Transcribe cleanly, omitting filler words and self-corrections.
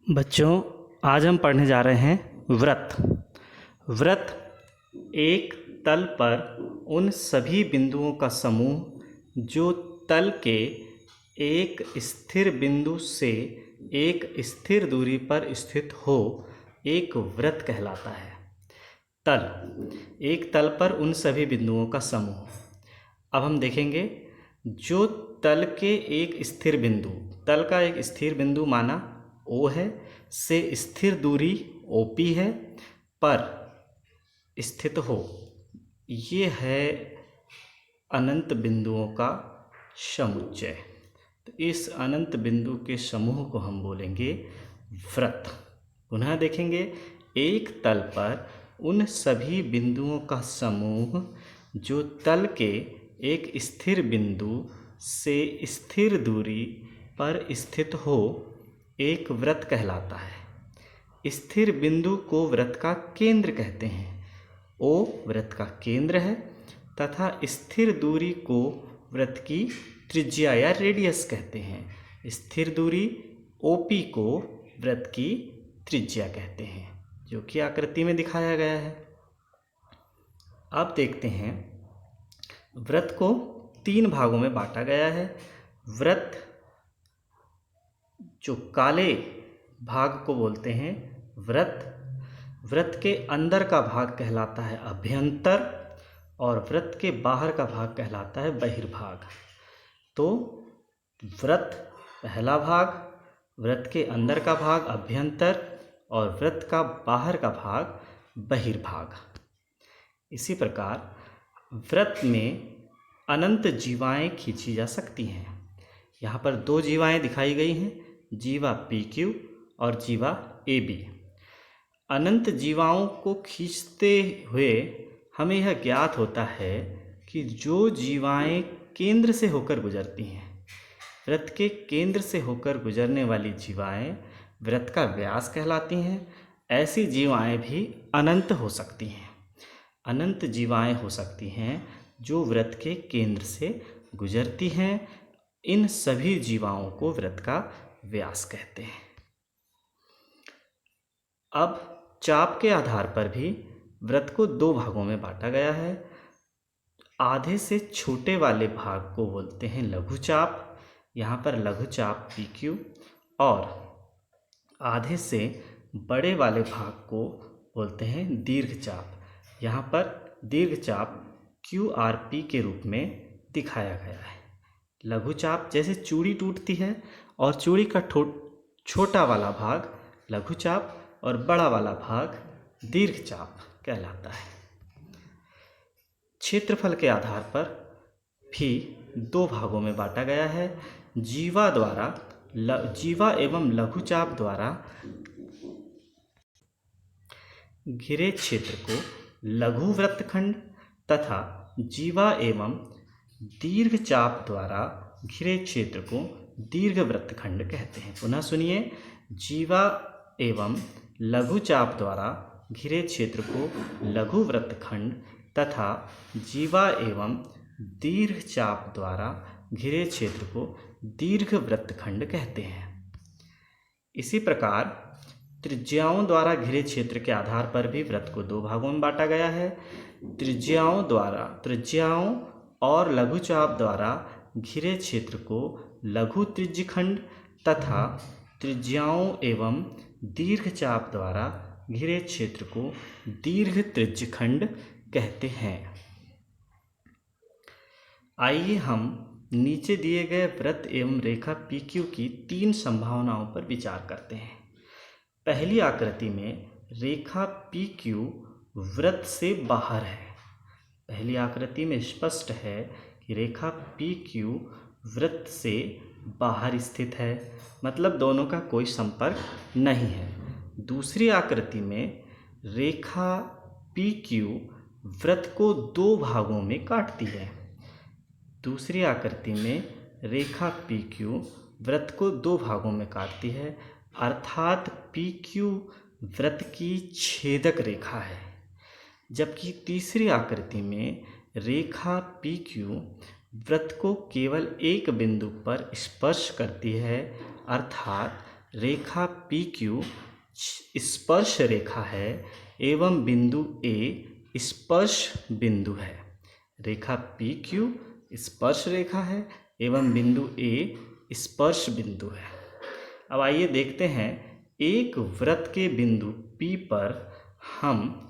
बच्चों, आज हम पढ़ने जा रहे हैं व्रत। व्रत एक तल पर उन सभी बिंदुओं का समूह जो तल के एक स्थिर बिंदु से एक स्थिर दूरी पर स्थित हो, एक व्रत कहलाता है। तल एक तल पर उन सभी बिंदुओं का समूह। अब हम देखेंगे जो तल के एक स्थिर बिंदु, तल का एक स्थिर बिंदु माना O है, से स्थिर दूरी OP है पर स्थित हो, ये है अनंत बिंदुओं का समुच्चय। तो इस अनंत बिंदु के समूह को हम बोलेंगे व्रत। पुनः देखेंगे, एक तल पर उन सभी बिंदुओं का समूह जो तल के एक स्थिर बिंदु से स्थिर दूरी पर स्थित हो, एक व्रत कहलाता है। स्थिर बिंदु को व्रत का केंद्र कहते हैं। O व्रत का केंद्र है तथा स्थिर दूरी को व्रत की त्रिज्या या रेडियस कहते हैं। स्थिर दूरी OP को व्रत की त्रिज्या कहते हैं, जो कि आकृति में दिखाया गया है। अब देखते हैं, व्रत को 3 भागों में बांटा गया है। व्रत जो काले भाग को बोलते हैं व्रत, व्रत के अंदर का भाग कहलाता है अभ्यंतर और व्रत के बाहर का भाग कहलाता है बहिर्भाग। तो व्रत पहला भाग, व्रत के अंदर का भाग अभ्यंतर और व्रत का बाहर का भाग बहिर्भाग। इसी प्रकार व्रत में अनंत जीवाएं खींची जा सकती हैं। यहाँ पर 2 जीवाएं दिखाई गई हैं, जीवा PQ और जीवा AB। अनंत जीवाओं को खींचते हुए हमें यह ज्ञात होता है कि जो जीवाएं केंद्र से होकर गुजरती हैं, व्रत के केंद्र से होकर गुजरने वाली जीवाएं व्रत का व्यास कहलाती हैं। ऐसी जीवाएं भी अनंत हो सकती हैं। अनंत जीवाएं हो सकती हैं जो व्रत के केंद्र से गुजरती हैं। इन सभी जीवाओं को व्रत का व्यास कहते हैं। अब चाप के आधार पर भी व्रत को 2 भागों में बांटा गया है। आधे से छोटे वाले भाग को बोलते हैं लघु चाप, यहाँ पर लघु चाप PQ, और आधे से बड़े वाले भाग को बोलते हैं दीर्घ चाप, यहाँ पर दीर्घ चाप QRP के रूप में दिखाया गया है। लघु चाप जैसे चूड़ी टूटती है और चूड़ी का छोटा वाला भाग लघु चाप और बड़ा वाला भाग दीर्घ चाप कहलाता है। क्षेत्रफल के आधार पर भी 2 भागों में बांटा गया है। जीवा एवं लघु चाप द्वारा घिरे क्षेत्र को लघु वृत्तखंड तथा जीवा एवं दीर्घ चाप द्वारा घिरे क्षेत्र को दीर्घ वृत्तखंड कहते हैं। पुनः सुनिए, जीवा एवं लघु चाप द्वारा घिरे क्षेत्र को लघु वृत्तखंड तथा जीवा एवं दीर्घ चाप द्वारा घिरे क्षेत्र को दीर्घ वृत्तखंड कहते हैं। इसी प्रकार त्रिज्याओं द्वारा घिरे क्षेत्र के आधार पर भी व्रत को 2 भागों में बांटा गया है। त्रिज्याओं और लघु चाप द्वारा घिरे क्षेत्र को लघु त्रिज्यखंड तथा त्रिज्याओं एवं दीर्घ चाप द्वारा घिरे क्षेत्र को दीर्घ त्रिज्यखंड कहते हैं। आइए हम नीचे दिए गए व्रत एवं रेखा PQ की 3 संभावनाओं पर विचार करते हैं। पहली आकृति में रेखा PQ व्रत से बाहर है। पहली आकृति में स्पष्ट है कि रेखा PQ व्रत से बाहर स्थित है, मतलब दोनों का कोई संपर्क नहीं है। दूसरी आकृति में रेखा PQ व्रत को 2 भागों में काटती है। दूसरी आकृति में रेखा PQ व्रत को 2 भागों में काटती है, अर्थात PQ व्रत की छेदक रेखा है। जबकि तीसरी आकृति में रेखा PQ व्रत को केवल एक बिंदु पर स्पर्श करती है, अर्थात रेखा पी क्यू स्पर्श रेखा है एवं बिंदु ए स्पर्श बिंदु है। रेखा पी क्यू स्पर्श रेखा है एवं बिंदु ए स्पर्श बिंदु है। अब आइए देखते हैं, एक वृत्त के बिंदु P पर हम